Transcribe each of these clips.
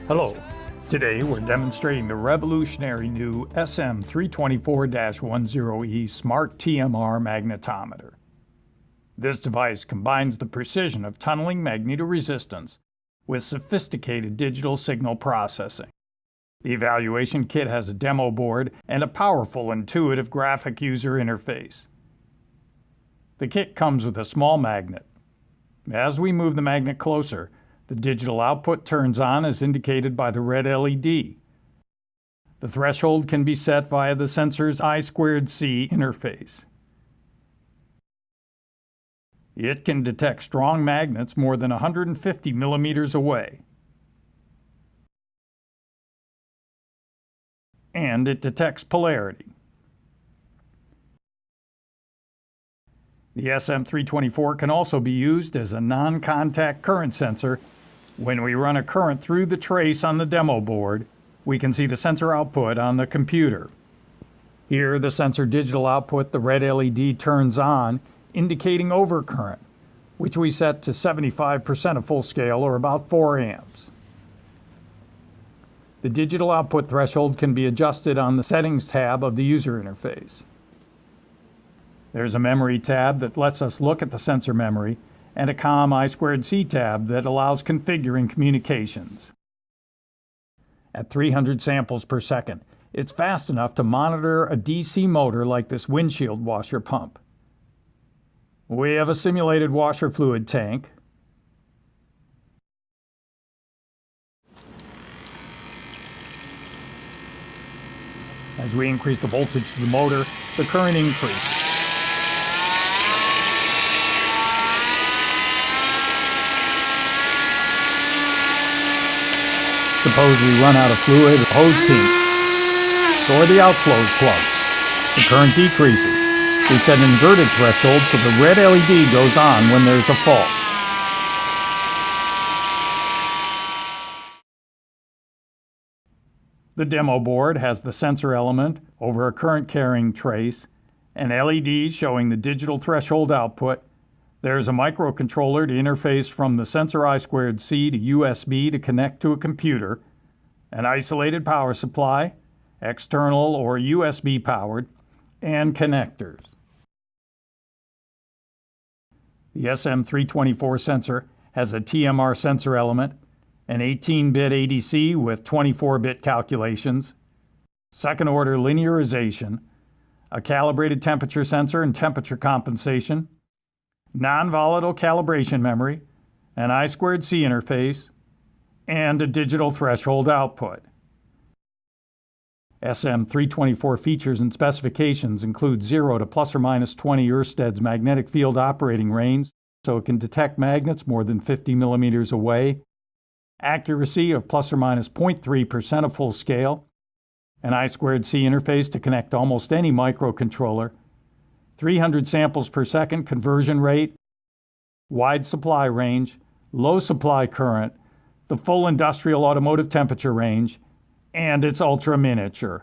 Hello. Today we're demonstrating the revolutionary new SM324-10E Smart TMR Magnetometer. This device combines the precision of tunneling magnetoresistance with sophisticated digital signal processing. The evaluation kit has a demo board and a powerful, intuitive graphic user interface. The kit comes with a small magnet. As we move the magnet closer, the digital output turns on as indicated by the red LED. The threshold can be set via the sensor's I2C interface. It can detect strong magnets more than 150 millimeters away. And it detects polarity. The SM324 can also be used as a non-contact current sensor. When we run a current through the trace on the demo board, we can see the sensor output on the computer. Here, the sensor digital output, the red LED, turns on, indicating overcurrent, which we set to 75% of full scale, or about 4 amps. The digital output threshold can be adjusted on the Settings tab of the user interface. There's a Memory tab that lets us look at the sensor memory, and a COM I2C tab that allows configuring communications. At 300 samples per second, it's fast enough to monitor a DC motor like this windshield washer pump. We have a simulated washer fluid tank, as we increase the voltage to the motor, the current increases. Suppose we run out of fluid, the hose kinks, or the outflows plug. The current decreases. We set an inverted threshold so the red LED goes on when there's a fault. The demo board has the sensor element over a current carrying trace, an LED showing the digital threshold output. There's a microcontroller to interface from the sensor I2C to USB to connect to a computer, an isolated power supply, external or USB powered, and connectors. The SM324 sensor has a TMR sensor element, an 18-bit ADC with 24-bit calculations, second-order linearization, a calibrated temperature sensor and temperature compensation, non-volatile calibration memory, an I2C interface, and a digital threshold output. SM324 features and specifications include 0 to plus or minus 20 Oersted's magnetic field operating range, so it can detect magnets more than 50 millimeters away, accuracy of plus or minus 0.3% of full scale, an I2C interface to connect to almost any microcontroller, 300 samples per second conversion rate, wide supply range, low supply current, the full industrial automotive temperature range, and it's ultra miniature.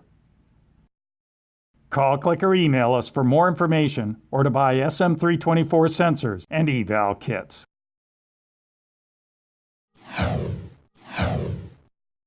Call, click, or email us for more information or to buy SM324 sensors and eval kits.